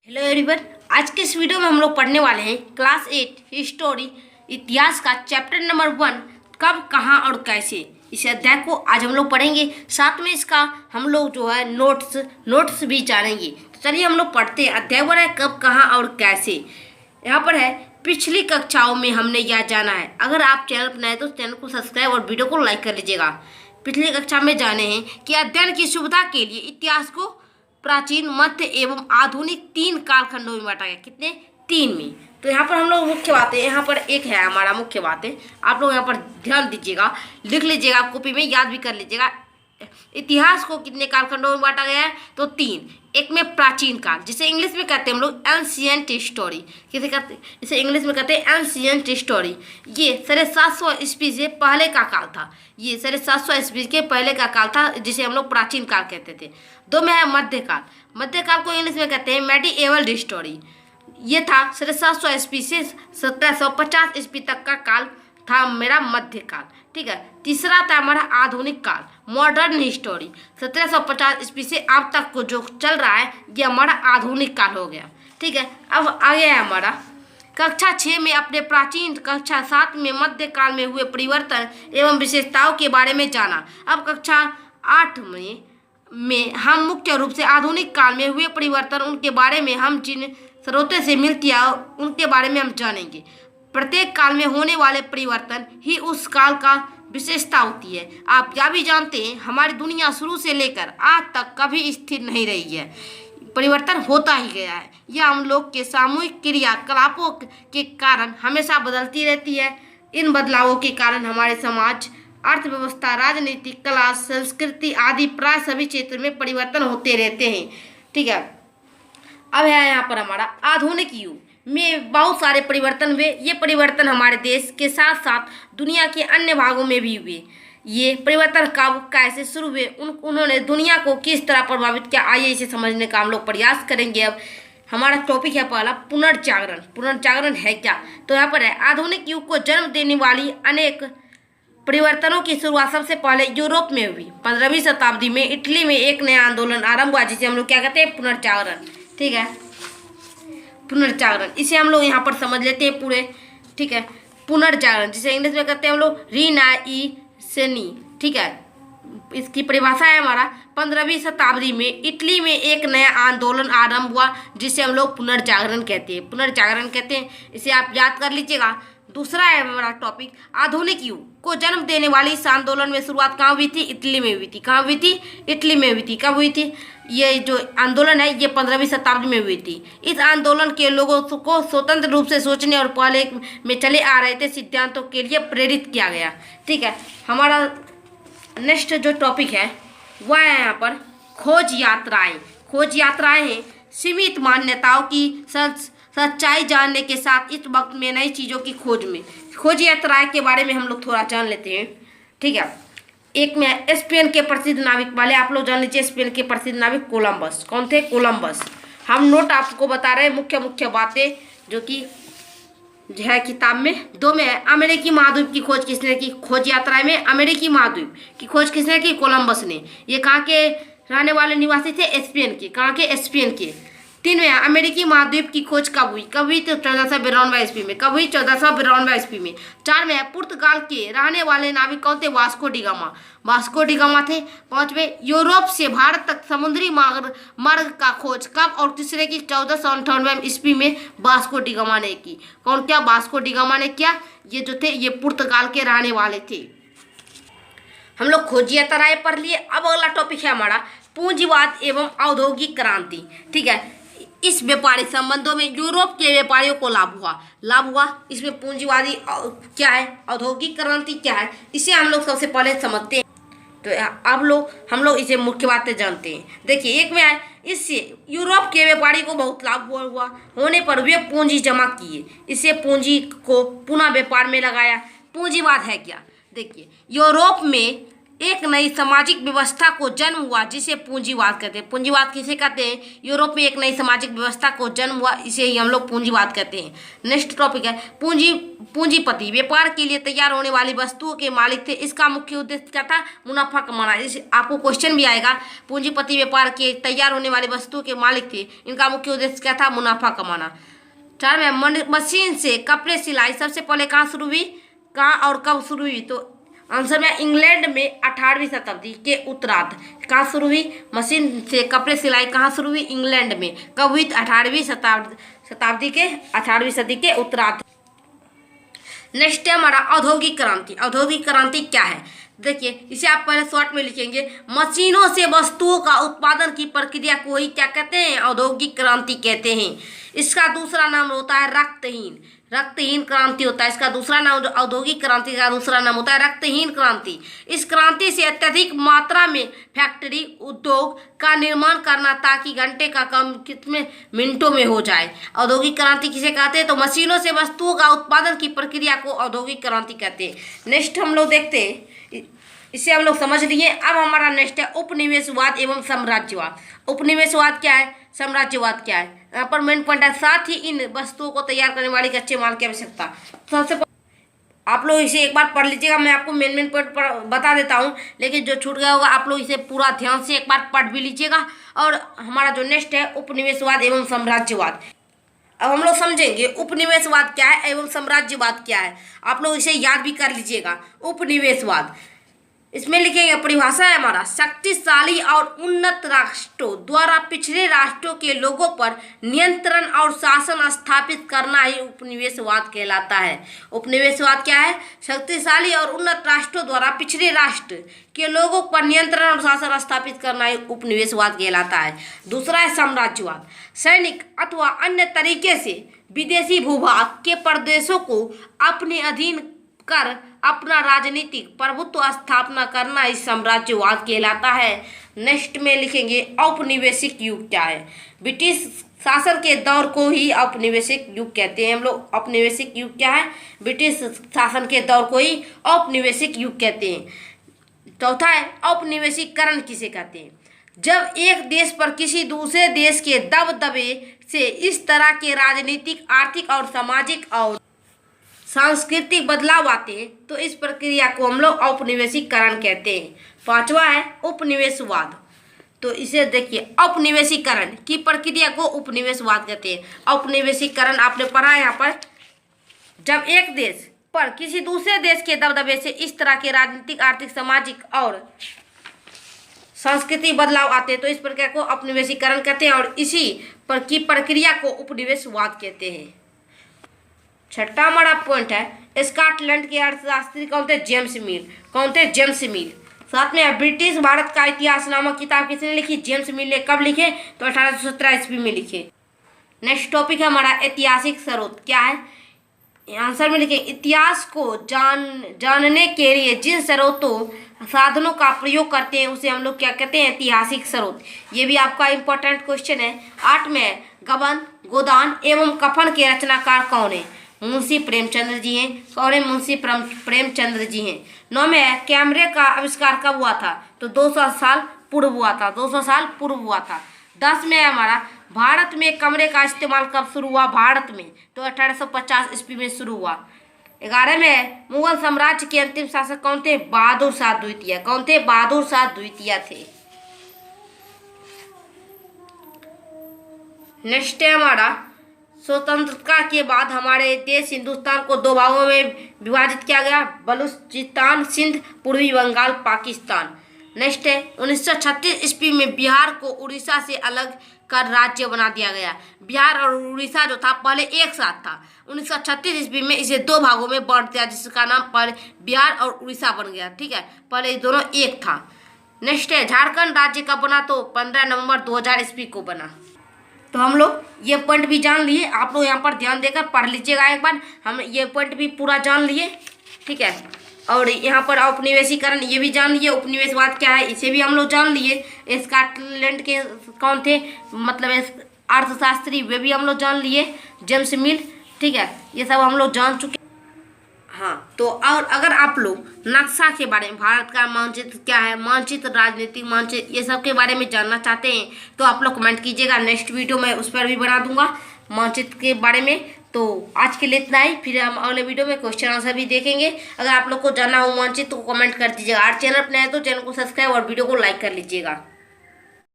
Hello everyone. आज के इस वीडियो में हम लोग पढ़ने वाले हैं क्लास 8 हिस्टोरी इतिहास का चैप्टर नंबर 1 कब कहाँ और कैसे। इस अध्याय को आज हम लोग पढ़ेंगे, साथ में इसका हम लोग जो है नोट्स भी जानेंगे। तो चलिए हम लोग पढ़ते हैं। अध्याय 1 है कब कहाँ और कैसे। यहाँ पर है पिछली कक्षाओं में हमने यह जाना है। अगर आप चैनल पर नए हैं तो चैनल को सब्सक्राइब और वीडियो को लाइक कर लीजिएगा। पिछली कक्षा में जाने हैं कि अध्ययन की सुविधा के लिए इतिहास को प्राचीन, मध्य एवं आधुनिक 3 कालखंडों में बांटा गया। कितने? 3 में। तो यहाँ पर हम लोग मुख्य बातें, यहाँ पर एक है हमारा मुख्य बातें, आप लोग यहाँ पर ध्यान दीजिएगा, लिख लीजिएगा, कॉपी में याद भी कर लीजिएगा। इतिहास को कितने कालखंडों में बांटा गया है? तो 3। एक में प्राचीन काल, जिसे इंग्लिश में कहते हैं हम लोग एंशिएंट हिस्टोरी। किसे कहते हैं? इसे इंग्लिश में कहते हैं एंशिएंट हिस्टोरी। ये 750 ईस्वी से पहले का काल था। ये 750 ईस्वी के पहले का काल था, जिसे हम लोग प्राचीन काल कहते थे। 2 में है मध्यकाल। मध्यकाल को इंग्लिश में कहते हैं मेडिएवल हिस्टोरी। ये था 750 ईस्वी से 1750 ईस्वी तक का काल था मेरा मध्यकाल। ठीक है। तीसरा था हमारा आधुनिक काल, मॉडर्न हिस्टोरी। 1750 ईस्वी से अब तक को जो चल रहा है ये हमारा आधुनिक काल हो गया। ठीक है। अब आगे है हमारा कक्षा 6 में अपने प्राचीन, कक्षा 7 में मध्यकाल में हुए परिवर्तन एवं विशेषताओं के बारे में जाना। अब कक्षा 8 में हम मुख्य रूप से आधुनिक काल में हुए परिवर्तन, उनके बारे में हम जिन स्रोतों से मिलती है उनके बारे में हम जानेंगे। प्रत्येक काल में होने वाले परिवर्तन ही उस काल का विशेषता होती है। आप यह भी जानते हैं हमारी दुनिया शुरू से लेकर आज तक कभी स्थिर नहीं रही है, परिवर्तन होता ही गया है। यह हम लोग के सामूहिक क्रियाकलापों के कारण हमेशा बदलती रहती है। इन बदलावों के कारण हमारे समाज, अर्थव्यवस्था, राजनीति, कला, संस्कृति आदि प्राय सभी क्षेत्र में परिवर्तन होते रहते हैं। ठीक है। अब है यहाँ पर हमारा आधुनिक युग में बहुत सारे परिवर्तन हुए। ये परिवर्तन हमारे देश के साथ साथ दुनिया के अन्य भागों में भी हुए। ये परिवर्तन कब कैसे शुरू हुए, उन्होंने दुनिया को किस तरह प्रभावित किया, आइए इसे समझने का हम लोग प्रयास करेंगे। अब हमारा टॉपिक है पहला पुनर्जागरण। पुनर्जागरण है क्या? तो यहाँ पर है आधुनिक युग को जन्म देने वाली अनेक परिवर्तनों की शुरुआत सबसे पहले यूरोप में हुई। 15वीं शताब्दी में इटली में एक नया आंदोलन आरंभ हुआ, जिसे हम लोग क्या कहते हैं? पुनर्जागरण। ठीक है। पुनर्जागरण, इसे हम लोग यहाँ पर समझ लेते हैं पूरे। ठीक है। पुनर्जागरण, जिसे इंग्लिश में कहते हैं हम लोग रीनाइसेनी। ठीक है। इसकी परिभाषा है हमारा 15वीं शताब्दी में इटली में एक नया आंदोलन आरंभ हुआ, जिसे हम लोग पुनर्जागरण कहते हैं। पुनर्जागरण कहते हैं, इसे आप याद कर लीजिएगा। दूसरा है हमारा टॉपिक आधुनिक युग को जन्म देने वाली इस आंदोलन में शुरुआत कहाँ हुई थी? इटली में हुई थी। कहाँ हुई थी? इटली में हुई थी। कब हुई थी? ये जो आंदोलन है ये 15वीं शताब्दी में हुई थी। इस आंदोलन के लोगों को स्वतंत्र रूप से सोचने और पहले में चले आ रहे थे सिद्धांतों के लिए प्रेरित किया गया। ठीक है। हमारा नेक्स्ट जो टॉपिक है वह है यहाँ पर खोज यात्राएं। खोज यात्राएं हैं सीमित मान्यताओं की सच्चाई जानने के साथ इस वक्त में नई चीज़ों की खोज में। खोज यात्राएं के बारे में हम लोग थोड़ा जान लेते हैं। ठीक है। एक में स्पेन के प्रसिद्ध नाविक वाले, आप लोग जान लीजिए स्पेन के प्रसिद्ध नाविक कोलंबस। कौन थे? कोलंबस। हम नोट आपको बता रहे हैं मुख्य बातें जो कि है किताब में। 2 में है अमेरिकी महाद्वीप की खोज किसने की? खोज यात्राएं में अमेरिकी महाद्वीप की खोज किसने की? कोलंबस ने। ये कहाँ के रहने वाले निवासी थे? स्पेन के। कहाँ के? स्पेन के। 3 में अमेरिकी महाद्वीप की खोज कब हुई? कब हुई? तो 1492 ईस्वी में। कब हुई? 1492 ईस्वी में। 4 में है पुर्तगाल के रहने वाले नाविक कौन थे? Vasco D gamma. Vasco D gamma थे। 5 में यूरोप से भारत तक समुद्री मार्ग का खोज कब और किसने की? 1498 ईस्वी में वास्को डी गामा ने की। कौन क्या? वास्को डी गामा ने किया। ये जो थे ये पुर्तगाल के रहने वाले थे। हम लोग खोज यात्राएं पढ़ लिए। अब अगला टॉपिक है हमारा पूंजीवाद एवं औद्योगिक क्रांति। ठीक है। इस व्यापारिक संबंधों में यूरोप के व्यापारियों को लाभ हुआ। इसमें पूंजीवादी क्या है, औद्योगिक क्रांति क्या है, इसे हम लोग सबसे पहले समझते हैं। तो अब हम लोग इसे मुख्य बातें जानते हैं। देखिए, एक में है इससे यूरोप के व्यापारी को बहुत लाभ हुआ। होने पर वे पूंजी जमा किए, इससे पूंजी को पुनः व्यापार में लगाया। पूंजीवाद है क्या? देखिए, यूरोप में एक नई सामाजिक व्यवस्था को जन्म हुआ जिसे पूंजीवाद कहते हैं। पूंजीवाद किसे कहते हैं? यूरोप में एक नई सामाजिक व्यवस्था को जन्म हुआ, इसे ही हम लोग पूंजीवाद कहते हैं। नेक्स्ट टॉपिक है पूंजीपति व्यापार के लिए तैयार होने वाली वस्तुओं के मालिक थे। इसका मुख्य उद्देश्य क्या था? मुनाफा कमाना। इस आपको क्वेश्चन भी आएगा, पूंजीपति व्यापार के तैयार होने वाली वस्तुओं के मालिक थे, इनका मुख्य उद्देश्य क्या था? मुनाफा कमाना। चार में मशीन से कपड़े सिलाई सबसे पहले कहाँ शुरू हुई, कहाँ और कब शुरू हुई? तो आंसर में इंग्लैंड में 18वीं शताब्दी के उत्तरार्ध। कहाँ शुरू हुई मशीन से कपड़े सिलाई? कहाँ शुरू हुई? इंग्लैंड में। कब हुई? 18वीं शताब्दी के 18वीं सदी के उत्तरार्ध। नेक्स्ट है हमारा औद्योगिक क्रांति। औद्योगिक क्रांति क्या है? देखिए, इसे आप पहले शॉर्ट में लिखेंगे, मशीनों से वस्तुओं का उत्पादन की प्रक्रिया को ही क्या कहते हैं? औद्योगिक क्रांति कहते हैं। इसका दूसरा नाम होता है रक्तहीन क्रांति होता है। इसका दूसरा नाम, जो औद्योगिक क्रांति का दूसरा नाम होता है रक्तहीन क्रांति। इस क्रांति से अत्यधिक मात्रा में फैक्ट्री उद्योग का निर्माण करना ताकि घंटे का काम कितने मिनटों में हो जाए। औद्योगिक क्रांति किसे कहते हैं? तो मशीनों से वस्तुओं का उत्पादन की प्रक्रिया को औद्योगिक क्रांति कहते हैं। नेक्स्ट हम लोग देखते हैं, इसे हम लोग समझ लिए। अब हमारा नेक्स्ट है उपनिवेशवाद एवं साम्राज्यवाद। उपनिवेशवाद क्या है? साम्राज्यवाद क्या है? यहाँ पर मेन पॉइंट है, साथ ही इन वस्तुओं को तैयार करने वाली कच्चे माल की आवश्यकता। सबसे आप लोग इसे एक बार पढ़ लीजिएगा, मैं आपको मेन पॉइंट पर बता देता हूँ, लेकिन जो छूट गया होगा आप लोग इसे पूरा ध्यान से एक बार पढ़ भी लीजिएगा। और हमारा जो नेक्स्ट है उपनिवेशवाद एवं साम्राज्यवाद। अब हम लोग समझेंगे उपनिवेशवाद क्या है एवं साम्राज्यवाद क्या है। आप लोग इसे याद भी कर लीजिएगा। उपनिवेशवाद, इसमें लिखेंगे परिभाषा है हमारा, शक्तिशाली और उन्नत राष्ट्रों द्वारा पिछड़े राष्ट्रों के लोगों पर नियंत्रण और शासन स्थापित करना ही उपनिवेशवाद कहलाता है। उपनिवेशवाद क्या है? शक्तिशाली और उन्नत राष्ट्रों द्वारा पिछड़े राष्ट्र के लोगों पर नियंत्रण और शासन स्थापित करना ही उपनिवेशवाद कहलाता है। दूसरा है साम्राज्यवाद, सैनिक अथवा अन्य तरीके से विदेशी भूभाग के प्रदेशों को अपने अधीन कर अपना राजनीतिक प्रभुत्व स्थापना करना इस साम्राज्यवाद कहलाता है। नेक्स्ट में लिखेंगे औपनिवेशिक युग क्या है? ब्रिटिश शासन के दौर को ही औपनिवेशिक युग कहते हैं हम लोग। औपनिवेशिक युग क्या है? ब्रिटिश शासन के दौर को ही औपनिवेशिक युग कहते हैं। चौथा है औपनिवेशीकरण किसे कहते हैं? जब एक देश पर किसी दूसरे देश के दबदबे से इस तरह के राजनीतिक, आर्थिक और सामाजिक और सांस्कृतिक बदलाव आते हैं तो इस प्रक्रिया को हम लोग औपनिवेशीकरण कहते हैं। पांचवा है उपनिवेशवाद। तो इसे देखिए, औपनिवेशीकरण की प्रक्रिया को उपनिवेशवाद कहते हैं। औपनिवेशीकरण आपने पढ़ा है यहाँ पर, जब एक देश पर किसी दूसरे देश के दबदबे से इस तरह के राजनीतिक, आर्थिक, सामाजिक और सांस्कृतिक बदलाव आते हैं तो इस प्रक्रिया को औपनिवेशीकरण कहते हैं और इसी पर की प्रक्रिया को उपनिवेशवाद कहते हैं। छठा हमारा पॉइंट है स्कॉटलैंड के अर्थशास्त्री कौन थे? जेम्स मिल। कौन थे? जेम्स मिल। साथ में ब्रिटिश भारत का इतिहास नामक किताब किसने लिखी? जेम्स मिल ने। कब लिखे? तो 1817 ईस्वी में लिखे। नेक्स्ट टॉपिक है हमारा ऐतिहासिक स्रोत क्या है? आंसर में लिखे इतिहास को जानने के लिए जिन स्रोतों साधनों का प्रयोग करते हैं उसे हम लोग क्या कहते हैं? ऐतिहासिक स्रोत। ये भी आपका इंपॉर्टेंट क्वेश्चन है। 8 में गबन, गोदान एवं कफन के रचनाकार कौन है? मुंशी प्रेमचंद्र जी हैं। कौन है? मुंशी प्रेमचंद्र जी हैं। 9 में कैमरे का आविष्कार कब हुआ था? तो 200 साल पूर्व हुआ था। 200 साल पूर्व हुआ था। 10 में हमारा भारत में कमरे का इस्तेमाल कब शुरू हुआ? भारत में तो 1850 ईस्वी में शुरू हुआ। 11 में मुगल साम्राज्य के अंतिम शासक कौन थे? बहादुर शाह द्वितीय। कौन थे? बहादुर शाह द्वितीय थे। नेक्स्ट है हमारा स्वतंत्रता के बाद हमारे देश हिंदुस्तान को 2 भागों में विभाजित किया गया, बलूचिस्तान, सिंध, पूर्वी बंगाल, पाकिस्तान। नेक्स्ट है 1936 ईस्वी में बिहार को उड़ीसा से अलग कर राज्य बना दिया गया। बिहार और उड़ीसा जो था पहले एक साथ था। 1936 ईस्वी में इसे 2 भागों में बांट दिया जिसका नाम पहले बिहार और उड़ीसा बन गया। ठीक है, पहले ये दोनों एक था। नेक्स्ट है झारखंड राज्य कब बना? तो 15 नवंबर 2000 ईस्वी को बना। तो हम लोग ये पॉइंट भी जान लिए। आप लोग यहाँ पर ध्यान देकर पढ़ लीजिएगा एक बार। हम ये पॉइंट भी पूरा जान लिए। ठीक है, और यहाँ पर औपनिवेशीकरण ये भी जान लिए। उपनिवेशवाद क्या है इसे भी हम लोग जान लिए। स्कॉटलैंड के कौन थे मतलब अर्थशास्त्री, वे भी हम लोग जान लिए, जेम्स मिल। ठीक है, ये सब हम लोग जान चुके। हाँ, तो और अगर आप लोग नक्शा के बारे में, भारत का मानचित्र क्या है, मानचित्र, राजनीतिक मानचित्र, ये सब के बारे में जानना चाहते हैं तो आप लोग कमेंट कीजिएगा। नेक्स्ट वीडियो में उस पर भी बना दूंगा मानचित्र के बारे में। तो आज के लिए इतना ही, फिर हम अगले वीडियो में क्वेश्चन आंसर भी देखेंगे। अगर आप लोग को जानना हो मानचित्र तो कमेंट कर दीजिएगा। और चैनल पर नए हैं तो चैनल को सब्सक्राइब और वीडियो को लाइक कर लीजिएगा।